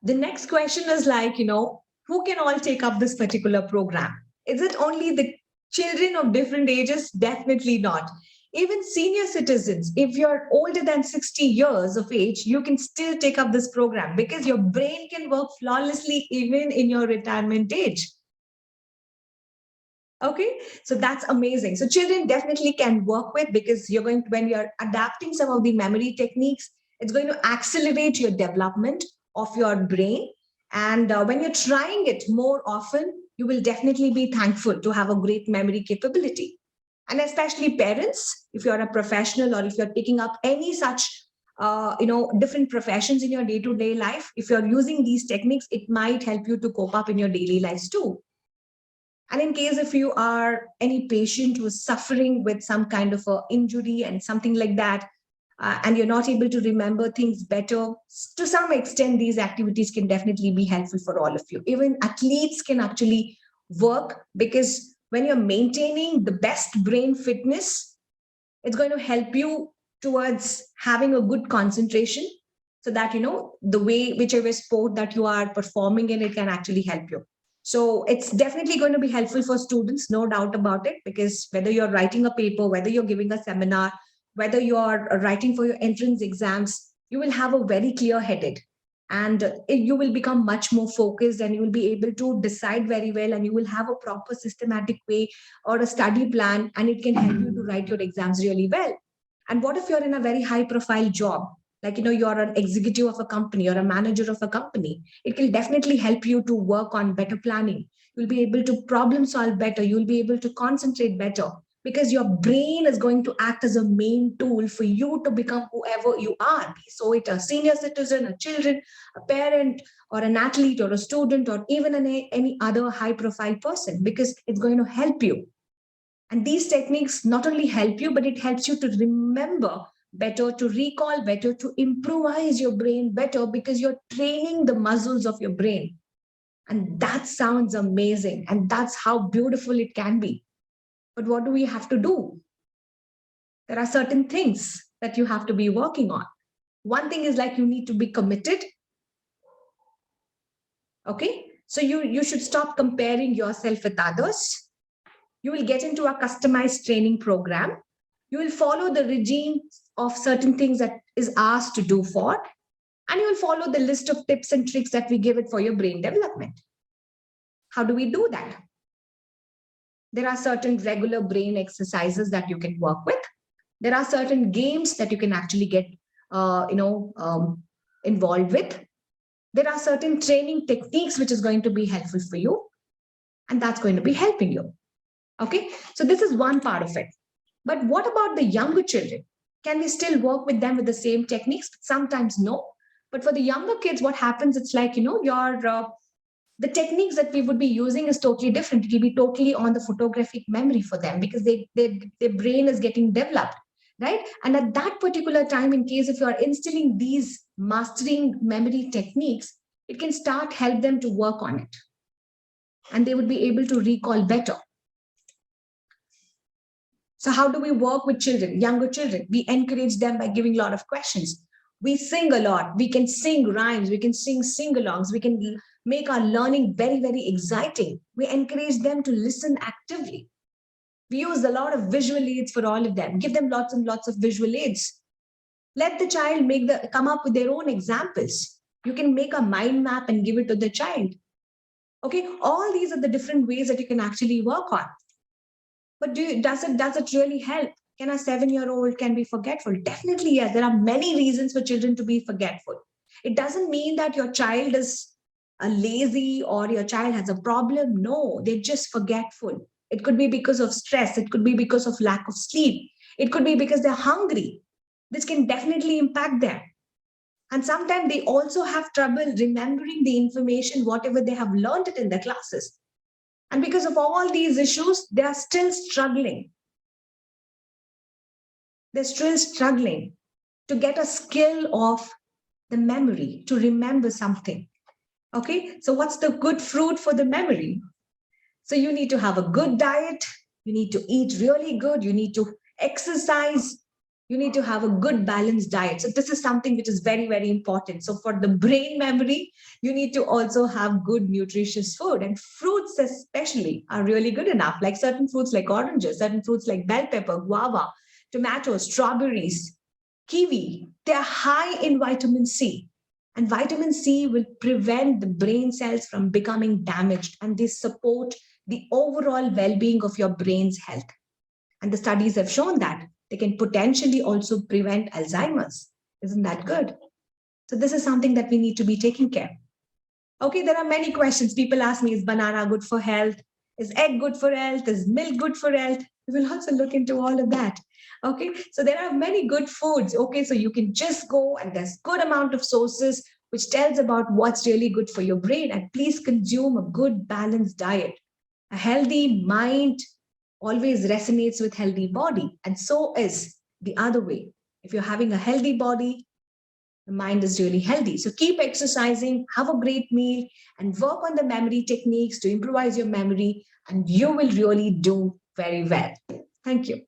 The next question is like, who can all take up this particular program? Is it only the children of different ages? Definitely not. Even senior citizens, if you're older than 60 years of age, you can still take up this program because your brain can work flawlessly even in your retirement age. Okay, so that's amazing. So children definitely can work with, because you're going to, when you're adapting some of the memory techniques, it's going to accelerate your development of your brain. And when you're trying it more often, you will definitely be thankful to have a great memory capability. And especially parents, if you're a professional or if you're taking up any such different professions in your day-to-day life, if you're using these techniques, it might help you to cope up in your daily lives too. And in case if you are any patient who is suffering with some kind of a injury and something like that, and you're not able to remember things better, to some extent, these activities can definitely be helpful for all of you. Even athletes can actually work, because when you're maintaining the best brain fitness, it's going to help you towards having a good concentration, so that the way whichever sport that you are performing in, it can actually help you. So it's definitely going to be helpful for students, no doubt about it, because whether you're writing a paper, whether you're giving a seminar, whether you're writing for your entrance exams, you will have a very clear headed, and you will become much more focused, and you will be able to decide very well, and you will have a proper systematic way or a study plan, and it can help you to write your exams really well. And what if you're in a very high profile job, like you're an executive of a company or a manager of a company? It will definitely help you to work on better planning. You'll be able to problem solve better, you'll be able to concentrate better, because your brain is going to act as a main tool for you to become whoever you are, so it a senior citizen, a children, a parent, or an athlete, or a student, or even any other high profile person, because it's going to help you. And these techniques not only help you, but it helps you to remember better, to recall better, to improvise your brain better, because you're training the muscles of your brain. And that sounds amazing. And that's how beautiful it can be. But what do we have to do? There are certain things that you have to be working on. One thing is like you need to be committed. Okay. So you should stop comparing yourself with others. You will get into a customized training program. You will follow the regime of certain things that is asked to do for, and you will follow the list of tips and tricks that we give it for your brain development. How do we do that? There are certain regular brain exercises that you can work with. There are certain games that you can actually get involved with. There are certain training techniques which is going to be helpful for you, and that's going to be helping you. Okay, so this is one part of it. But what about the younger children? Can we still work with them with the same techniques? Sometimes no. But for the younger kids, what happens? It's like, the techniques that we would be using is totally different. It will be totally on the photographic memory for them, because their brain is getting developed, right? And at that particular time, in case if you are instilling these mastering memory techniques, it can start help them to work on it. And they would be able to recall better. So how do we work with children, younger children? We encourage them by giving a lot of questions. We sing a lot. We can sing rhymes. We can sing sing-alongs. We can make our learning very, very exciting. We encourage them to listen actively. We use a lot of visual aids for all of them. Give them lots and lots of visual aids. Let the child come up with their own examples. You can make a mind map and give it to the child. Okay, all these are the different ways that you can actually work on. But does it really help? Can a 7-year-old can be forgetful? Definitely, yes. There are many reasons for children to be forgetful. It doesn't mean that your child is lazy or your child has a problem. No, they're just forgetful. It could be because of stress. It could be because of lack of sleep. It could be because they're hungry. This can definitely impact them. And sometimes they also have trouble remembering the information, whatever they have learned it in their classes. And because of all these issues, they are still struggling. They're still struggling to get a skill of the memory, to remember something. Okay, so what's the good fruit for the memory? So you need to have a good diet. You need to eat really good. You need to exercise. You need to have a good balanced diet. So this is something which is very, very important. So for the brain memory, you need to also have good nutritious food, and fruits especially are really good enough. Like certain fruits like oranges, certain fruits like bell pepper, guava, tomatoes, strawberries, kiwi, they're high in vitamin C. And vitamin C will prevent the brain cells from becoming damaged, and they support the overall well-being of your brain's health. And the studies have shown that they can potentially also prevent Alzheimer's. Isn't that good? So this is something that we need to be taking care. Okay, there are many questions. People ask me, is banana good for health? Is egg good for health? Is milk good for health? We will also look into all of that. Okay, so there are many good foods. Okay, so you can just go and there's good amount of sources which tells about what's really good for your brain. And please consume a good balanced diet. A healthy mind always resonates with healthy body, and so is the other way. If you're having a healthy body, the mind is really healthy. So keep exercising, have a great meal, and work on the memory techniques to improvise your memory, and you will really do very well. Thank you.